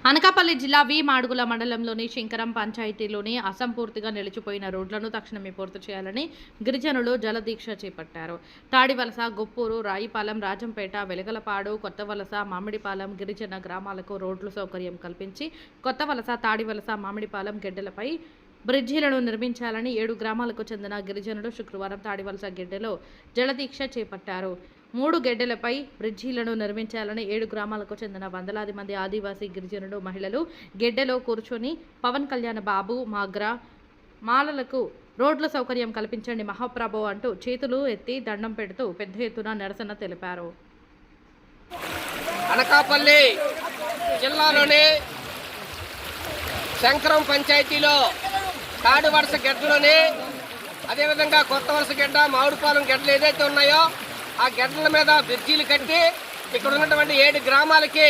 అనకాపల్లి జిల్లా వి మాడుగుల మండలంలోని శంకరం పంచాయతీలోని అసంపూర్తిగా నిలిచిపోయిన రోడ్లను తక్షణమే పూర్తి చేయాలని గిరిజనులు జలదీక్ష చేపట్టారు. తాడివలస, గొప్పూరు, రాయిపాలెం, రాజంపేట, వెలగలపాడు, కొత్తవలస, మామిడిపాలెం గిరిజన గ్రామాలకు రోడ్లు సౌకర్యం కల్పించి కొత్తవలస, తాడివలస, మామిడిపాలెం గెడ్డలపై బ్రిడ్జీలను నిర్మించాలని 7 గ్రామాలకు చెందిన గిరిజనులు శుక్రవారం తాడివలస గెడ్డలో జలదీక్ష చేపట్టారు. 3 గెడ్డలపై బ్రిడ్జీలను నిర్మించాలని 7 గ్రామాలకు చెందిన వందలాది మంది ఆదివాసీ గిరిజనులు, మహిళలు గెడ్డలో కూర్చొని పవన్ కళ్యాణ్ బాబు మాగ్రా మాలలకు రోడ్ల సౌకర్యం కల్పించండి మహాప్రభు అంటూ చేతులు ఎత్తి దండం పెడుతూ పెద్ద ఎత్తున నిరసన తెలిపారు. అనకాపల్లి జిల్లాలోని శంకరం పంచాయతీలో తాడివలస గెడ్డలోని అదేవిధంగా కొత్త వలస గెడ్డ, మామిడిపాలెం గెడ్డలు ఏదైతే ఉన్నాయో ఆ గెడ్డల మీద బ్రిడ్జీలు కట్టి ఇక్కడ ఉన్నటువంటి 7 గ్రామాలకి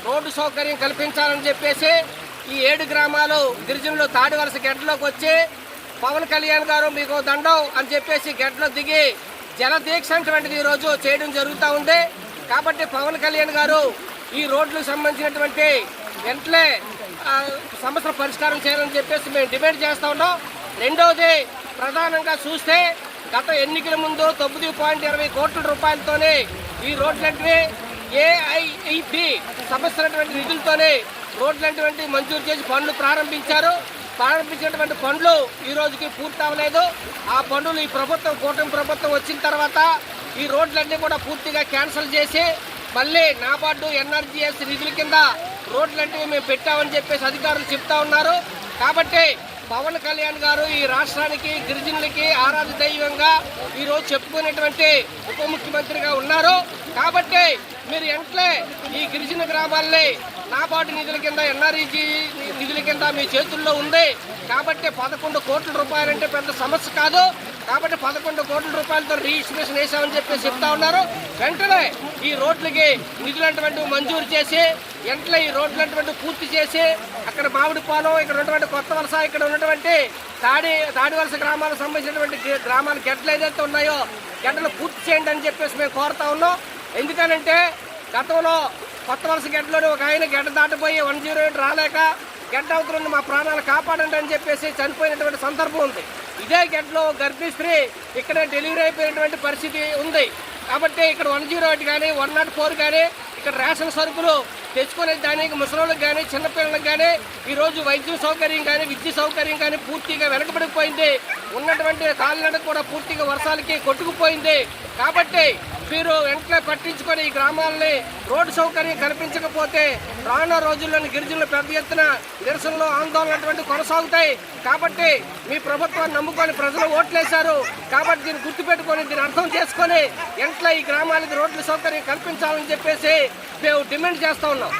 రోడ్డు సౌకర్యం కల్పించాలని చెప్పేసి ఈ 7 గ్రామాలు గిరిజనులు తాడివలస గెడ్డలోకి వచ్చి పవన్ కళ్యాణ్ గారు మీకు దండం అని చెప్పేసి గెడ్డలో దిగి జలదీక్ష అటువంటిది ఈరోజు చేయడం జరుగుతూ ఉంది. కాబట్టి పవన్ కళ్యాణ్ గారు ఈ రోడ్లకు సంబంధించినటువంటి వెంటనే సమస్యల పరిష్కారం చేయాలని చెప్పేసి మేము డిమాండ్ చేస్తూ ఉన్నాం. రెండవది ప్రధానంగా చూస్తే గత ఎన్నికల ముందు 9.20 కోట్ల రూపాయలతోనే ఈ రోడ్లన్నీ ఏఐఐపి సంస్థలటువంటి నిధులతోనే రోడ్లంటువంటి మంజూరు చేసి పనులు ప్రారంభించినటువంటి పనులు ఈ రోజుకి పూర్తి అవ్వలేదు. ఆ పనులు ఈ ప్రభుత్వం, కూటమి ప్రభుత్వం వచ్చిన తర్వాత ఈ రోడ్లన్నీ కూడా పూర్తిగా క్యాన్సిల్ చేసి మళ్ళీ నాబార్డు, ఎన్ఆర్జీఎస్ నిధుల కింద రోడ్లంటివి మేము పెట్టామని చెప్పేసి అధికారులు చెప్తా ఉన్నారు. కాబట్టి పవన్ కళ్యాణ్ గారు ఈ రాష్ట్రానికి, గిరిజనులకి ఆరాధ్య దైవంగా ఈరోజు చెప్పుకునేటువంటి ఉప ముఖ్యమంత్రిగా ఉన్నారు. కాబట్టి మీరు వెంటనే ఈ గిరిజన గ్రామాలని నాబార్డు నిధుల కింద, ఎన్ఆర్ఈజీ నిధుల కింద మీ చేతుల్లో ఉంది. కాబట్టి 11 కోట్ల రూపాయలంటే పెద్ద సమస్య కాదు. కాబట్టి 11 కోట్ల రూపాయలతో రిజిస్ట్రేషన్ వేసామని చెప్పి చెప్తా ఉన్నారు. వెంటనే ఈ రోడ్లకి నిధులంటువంటి మంజూరు చేసి వెంటనే ఈ రోడ్లంటువంటి పూర్తి చేసి అక్కడ మామిడిపాలెం, ఇక్కడ ఉన్నటువంటి కొత్త వలస, ఇక్కడ ఉన్నటువంటి తాడివలస గ్రామాలకు సంబంధించినటువంటి గ్రామాల గెడ్డలు ఏదైతే ఉన్నాయో గెడ్డలు పూర్తి చేయండి అని చెప్పేసి మేము కోరుతా ఉన్నాం. ఎందుకనంటే గతంలో కొత్త వలస గెడ్డలోని ఒక ఆయన గెడ్డ దాటిపోయి 108 రాలేక గెడ్డ అవుతున్న మా ప్రాణాలు కాపాడండి అని చెప్పేసి చనిపోయినటువంటి సందర్భం ఉంది. ఇదే గెడ్డలో గర్భిణీ స్త్రీ ఇక్కడ డెలివరీ అయిపోయినటువంటి పరిస్థితి ఉంది. కాబట్టి ఇక్కడ 108 కానీ 104 కానీ ఇక్కడ రేషన్ సరుకులు తెచ్చుకునే దానికి ముసలోళ్ళకి కానీ చిన్నపిల్లలకు కానీ ఈరోజు వైద్య సౌకర్యం కానీ విద్య సౌకర్యం కానీ పూర్తిగా వెనకబడిపోయింది. ఉన్నటువంటి కాలినడక కూడా పూర్తిగా వర్షాలకి కొట్టుకుపోయింది. కాబట్టి మీరు వెంటనే పట్టించుకొని ఈ గ్రామాలని రోడ్డు సౌకర్యం కల్పించకపోతే రానున్న రోజుల్లోని గిరిజనులు పెద్ద ఎత్తున నిరసనలు, ఆందోళన అటువంటి కొనసాగుతాయి. కాబట్టి మీ ప్రభుత్వాన్ని నమ్ముకొని ప్రజలు ఓట్లేశారు. కాబట్టి దీన్ని గుర్తుపెట్టుకొని, దీన్ని అర్థం చేసుకొని వెంటనే ఈ గ్రామాలకి రోడ్ల సౌకర్యం కల్పించాలని చెప్పేసి మేము డిమాండ్ చేస్తూ ఉన్నాం.